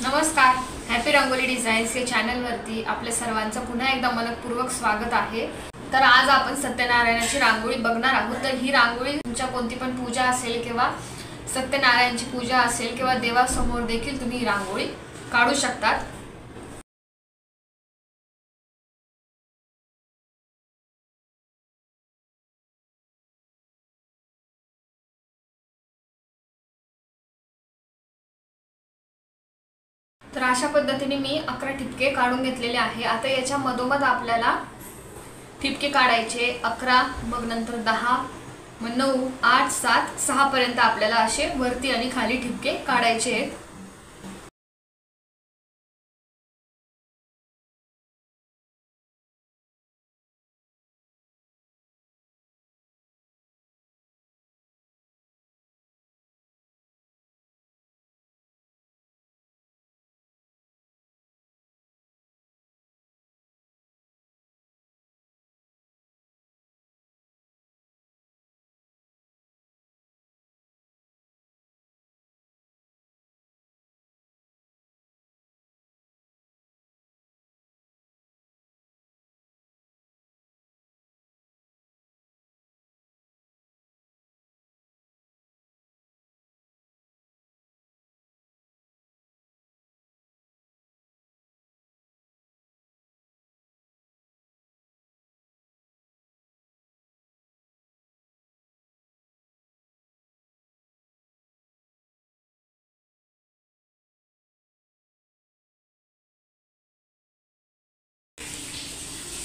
नमस्कार. Happy rangoli designs या चॅनलवरती आपल्या सर्वांचं पुन्हा एकदा मनपूर्वक स्वागत आहे. तर आज आपण सत्यनारायणाची रांगोळी बघणार आहोत. तर ही रांगोळी तुमच्या कोणती पण पूजा असेल किंवा सत्यनारायणाची पूजा असेल किंवा देवासमोर देखील तुम्ही ही रांगोळी काढू शकतात. तर अशा पद्धतीने मी 11 ठिपके काढून घेतलेले आहे. आता याच्या मधोमध आपल्याला ठिपके काढायचे 11, मग नंतर 10, मग 9, 8, 7, 6 पर्यंत आपल्याला असे वरती आणि खाली ठिपके काढायचे आहेत.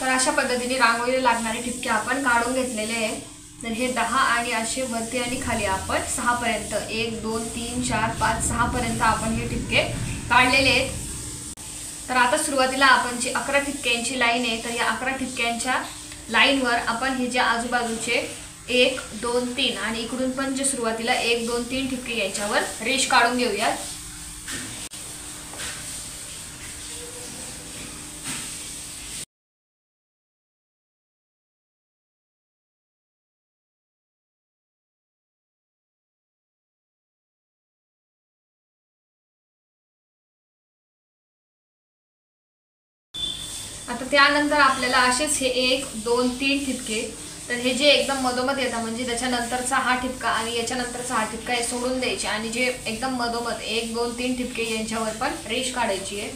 तर अशा पद्धतीने रांगोळीला लागणारे ठिपके आपण काढून घेतलेले आहे. तर हे 10 आणि असे वरती आणि खाली आपण 6 पर्यंत 1 2 3 4 5 6 पर्यंत आपण हे ठिपके काढलेले आहेत. तर आता सुरुवातीला आपण जी 11 ठिपक्यांची लाईन आहे, तर या 11 ठिपक्यांच्या लाईनवर आपण हे जे आजूबाजूचे 1 2 3 आणि इकडून पण जे सुरुवातीला 1 2 3 ठिपके याच्यावर रेष काढून घेऊयात. आता त्यानंतर आपल्याला असेच हे 1 2 3 ठिपके, तर हे जे एकदम मधोमध येतात म्हणजे त्याच्यानंतरचा हा ठिपका आणि याच्यानंतरचा हा ठिपका हे सोडून द्यायचे आणि जे एकदम मधोमध 1 2 3 ठिपके यांच्यावर पण रेष काढायची आहे.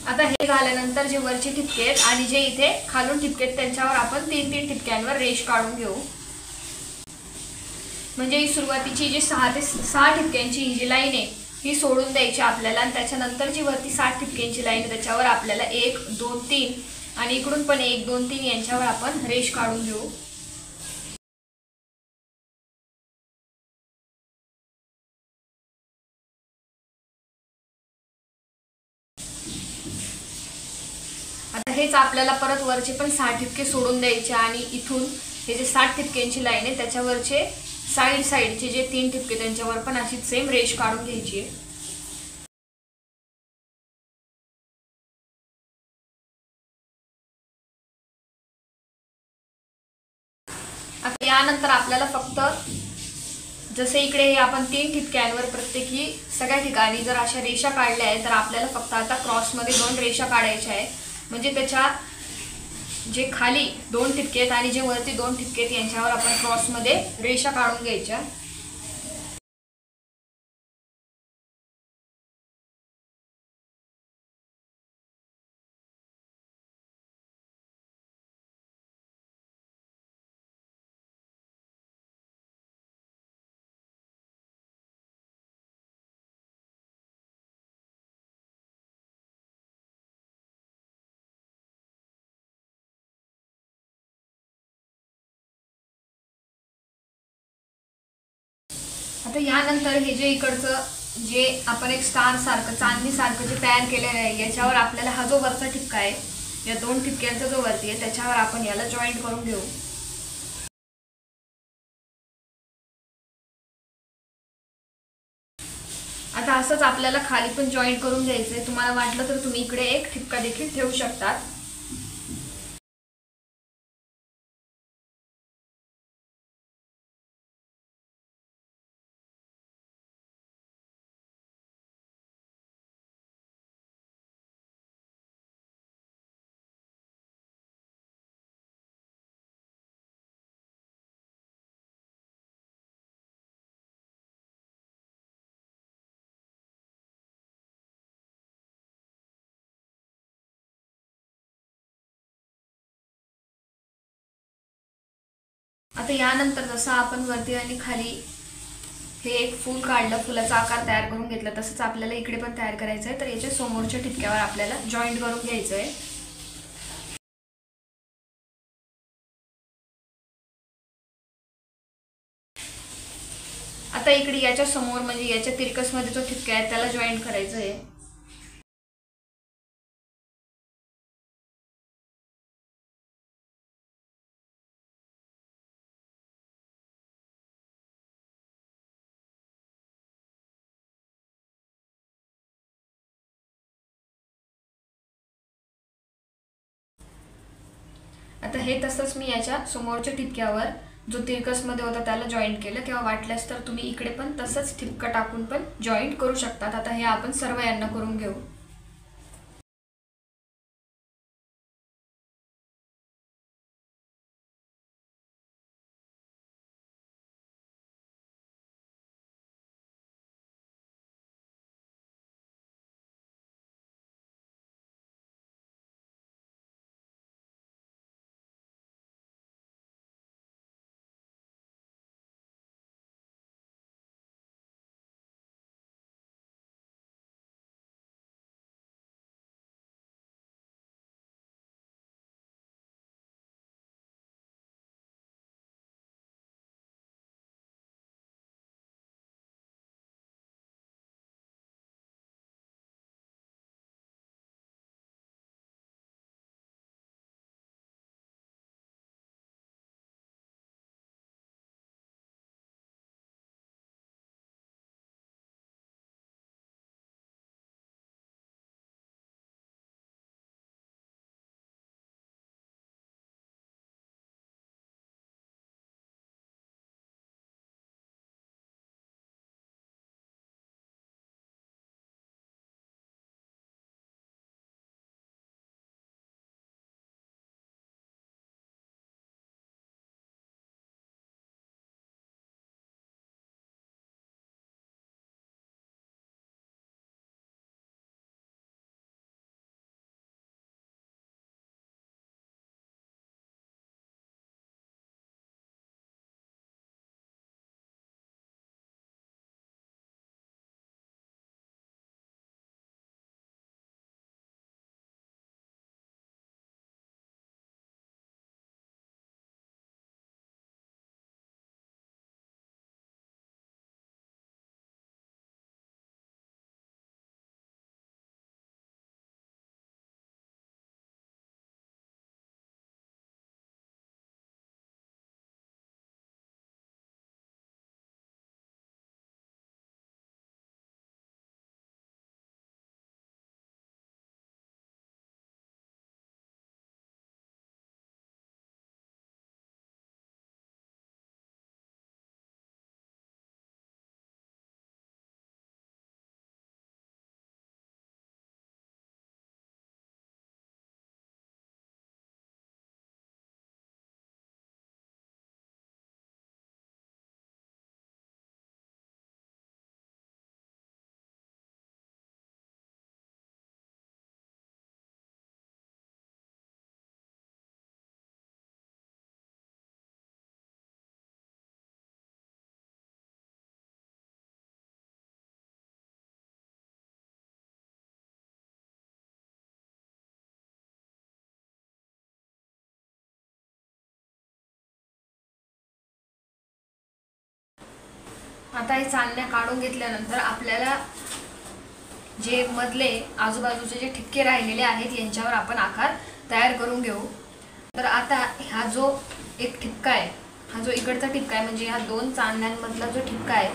आता हे झाल्यानंतर जे वरचे ठिपके आहेत आणि जे इथे खालून ठिपके आहेत त्यांच्यावर आपण 3 3 ठिपक्यांवर रेष काढून घेऊ. म्हणजे ही सुरुवातीची जी 6 ते 6 ठिपक्यांची ही जी लाईन आहे ही सोडून द्यायची आपल्याला आणि त्याच्यानंतर जी वरती 7 ठिपक्यांची लाईन आहे त्याच्यावर आपल्याला 1 2 3 आणि इकडून पण 1 2 3 यांच्यावर आपण रेष काढून घेऊ. आता हेच आपल्याला परत वरचे पण 6 ठिपके सोडून द्यायचे आणि इथून हे जे 7 ठिपक्यांची लाईन आहे त्याच्यावरचे साईडचे जे 3 ठिपके त्यांच्यावर पण अशी सेम रेष काढून घ्यायची आहे. आता यानंतर आपल्याला फक्त जसे इकडे हे आपण 3 ठिपक्यांवर प्रत्येकी सगळ्या ठिकाणी जर अशा रेषा काढल्या आहेत, तर आपल्याला फक्त आता क्रॉसमध्ये 2 रेषा काढायच्या आहेत. म्हणजे त्याच्या जे खाली 2 ठिपके आहेत आणि जे वरती 2 ठिपके आहेत यांच्यावर आपण क्रॉसमध्ये रेषा काढून घ्यायच्या. आता यानंतर हे जे इकडचं जे आपण एक स्टार सारखं चांदणी सारखं जे तयार केलेलं आहे याच्यावर आपल्याला हा जो वरचा ठिपका आहे, या 2 ठिपक्यांचा जो वरती आहे त्याच्यावर आपण याला जॉईंट करून घेऊ. आता असंच आपल्याला खाली पण जॉईंट करून घ्यायचंय. तुम्हाला वाटलं तर तुम्ही इकडे एक ठिपका देखील ठेवू शकतात. आता यानंतर जसं आपण वरती आणि खाली हे एक फूल काढलं, फुलाचा आकार तयार करून घेतला, तसंच आपल्याला इकडे पण तयार करायचं आहे. तर याच्या समोरच्या ठिपक्यावर आपल्याला जॉईंट करून घ्यायचं आहे. आता इकडे याच्या समोर म्हणजे याच्या तिरकसमध्ये जो ठिपका आहे त्याला जॉईंट करायचं आहे. आता हे तसंच मी याच्या समोरच्या ठिपक्यावर जो तिरकसमध्ये होता त्याला जॉईंट केलं, किंवा वाटल्यास तर तुम्ही इकडे पण तसंच ठिपका टाकून पण जॉईंट करू शकतात. आता हे आपण सर्व यांना करून घेऊ. आता हे चांदण्या काढून घेतल्यानंतर आपल्याला जे मधले आजूबाजूचे जे ठिपके राहिलेले आहेत यांच्यावर आपण आकार तयार करून घेऊ. तर आता हा जो एक ठिपका आहे, हा जो इकडचा ठिपका आहे म्हणजे ह्या दोन चांदण्यांमधला जो ठिपका आहे,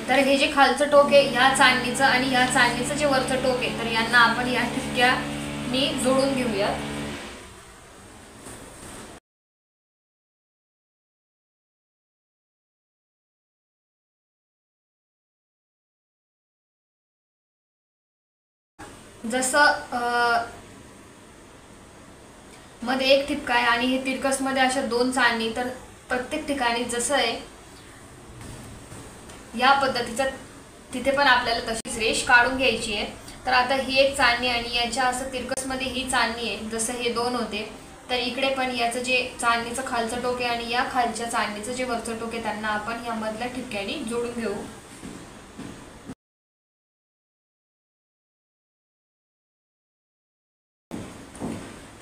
तर हे जे खालचं टोक आहे ह्या चांदणीचं आणि ह्या चांदणीचं जे वरचं टोक आहे, तर यांना आपण या ठिपक्यानी जोडून घेऊया. जसं मध्ये एक ठिपका आहे आणि हे तिरकस मध्ये अशा दोन चांदणी, तर प्रत्येक ठिकाणी जसं आहे या पद्धतीचं तिथे पण आपल्याला तशीच रेष काढून घ्यायची आहे. तर आता ही एक चांदणी आणि याच्या असं तिरकस मध्ये ही चांदणी आहे, जसं हे दोन होते तर इकडे पण याचं जे चांदणीचं खालचं टोक आहे आणि या खालच्या चांदणीचं जे वरचं टोक आहे त्यांना आपण या मधल्या ठिपक्याने जोडून घेऊ.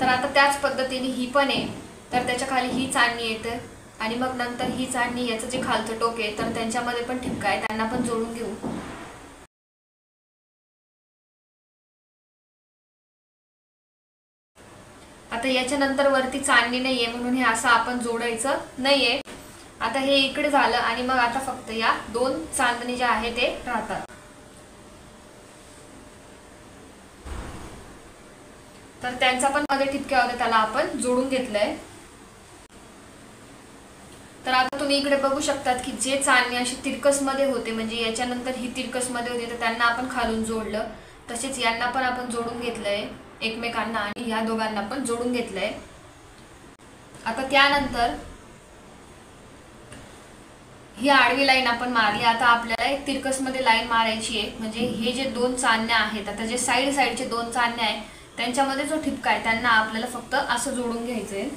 तर आता त्याच पद्धतीने ही पण आहे, तर त्याच्या खाली ही चांदणी येते आणि मग नंतर ही चांदणी याचं जे खालचं टोक आहे तर त्यांच्यामध्ये पण ठिपका आहे, त्यांना पण जोडून घेऊ. आता याच्यानंतर वरती चांदणी नाहीये म्हणून हे असं आपण जोडायचं नाहीये. आता हे इकडे झालं आणि मग आता फक्त या 2 चांदणी ज्या आहेत ते राहतात. तर त्यांचा पण मध्ये ठिपक्या होते त्याला आपण जोडून घेतलंय. तर आता तुम्ही इकडे बघू शकतात की जे चांदणी अशी तिरकस मध्ये होते म्हणजे याच्यानंतर ही तिरकस मध्ये होती तर त्यांना आपण खालून जोडलं. तसेच यांना पण आपण जोडून घेतलंय एकमेकांना आणि ह्या दोघांना पण जोडून घेतलंय. आता त्यानंतर ही आडवी लाईन आपण मारली. आता आपल्याला एक तिरकस मध्ये लाईन मारायची आहे म्हणजे हे जे 2 चांदण्या आहेत आता जे साईडचे 2 चांदण्या आहेत त्यांच्यामध्ये जो ठिपका आहे त्यांना आपल्याला फक्त असं जोडून घ्यायचंय.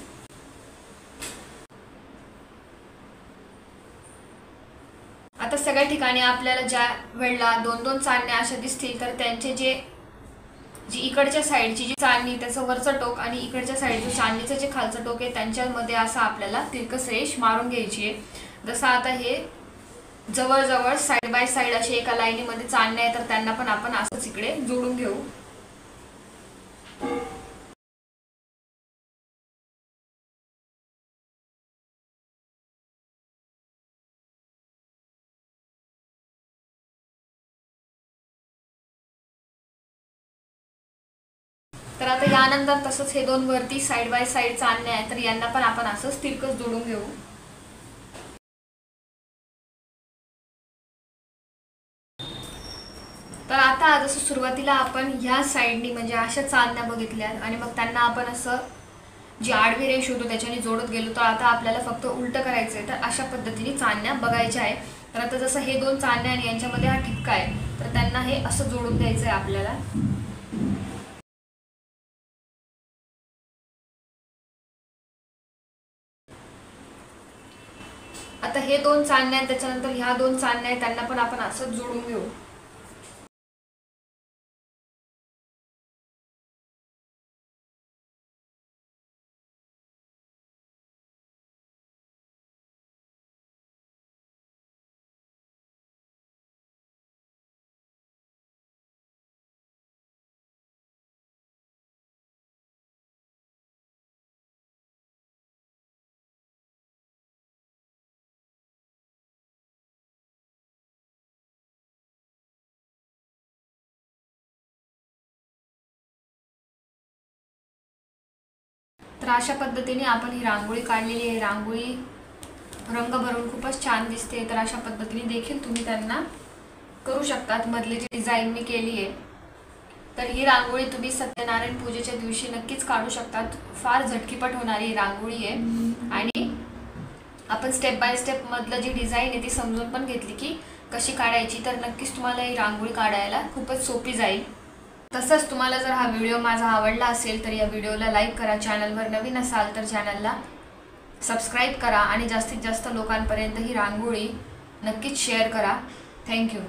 आता सगळ्या ठिकाणी आपल्याला ज्या वेळेला 2-2 चांदण्या अशा दिसतील तर त्यांचे जी इकडच्या साईडची जी चांदणी त्याचं वरचं टोक आणि इकडच्या साईडचं चांदणीचं जे खालचं टोक आहे त्यांच्यामध्ये असं आपल्याला तिरकस रेष मारून घ्यायची आहे. जसं आता हे जवळजवळ साईड बाय साईड अशी एका लाईनीमध्ये चांदण्या आहे तर त्यांना पण आपण असंच इकडे जोडून घेऊ. तर आता यानंतर तसंच हे 2 वरती साईड बाय साईड चांदण्या आहेत तर यांना पण आपण असंच तिरकस जोडून घेऊ. तर आता जसं सुरुवातीला आपण ह्या साईडनी म्हणजे अशा चांदण्या बघितल्या आणि मग त्यांना आपण असं जी आडवी रेष होतो त्याच्याने जोडत गेलो तर आता आपल्याला फक्त उलट करायचंय. तर अशा पद्धतीने चांदण्या बघायच्या आहे. तर आता जसं हे 2 चांदण्या आणि यांच्यामध्ये हा ठिपका आहे तर त्यांना हे असं जोडून द्यायचं आहे आपल्याला. आता हे 2 चांदण्या आहेत त्याच्यानंतर ह्या 2 चांदण्या आहेत त्यांना पण आपण असं जोडून घेऊ. तर अशा पद्धतीने आपण ही रांगोळी काढलेली आहे. रांगोळी रंग भरून खूपच छान दिसते. तर अशा पद्धतीने देखील तुम्ही त्यांना करू शकतात. मधली जी डिझाईन मी केली आहे तर ही रांगोळी तुम्ही सत्यनारायण पूजेच्या दिवशी नक्कीच काढू शकतात. फार झटकीपट होणारी रांगोळी आहे आणि आपण स्टेप बाय स्टेप मधलं जी डिझाईन आहे ती समजून पण घेतली की कशी काढायची. तर नक्कीच तुम्हाला ही रांगोळी काढायला खूपच सोपी जाईल. तसंच तुम्हाला जर हा व्हिडिओ माझा आवडला असेल तर या व्हिडिओला लाईक करा. चॅनलवर नवीन असाल तर चॅनलला सबस्क्राईब करा आणि जास्तीत जास्त लोकांपर्यंत ही रांगोळी नक्कीच शेअर करा. थँक्यू.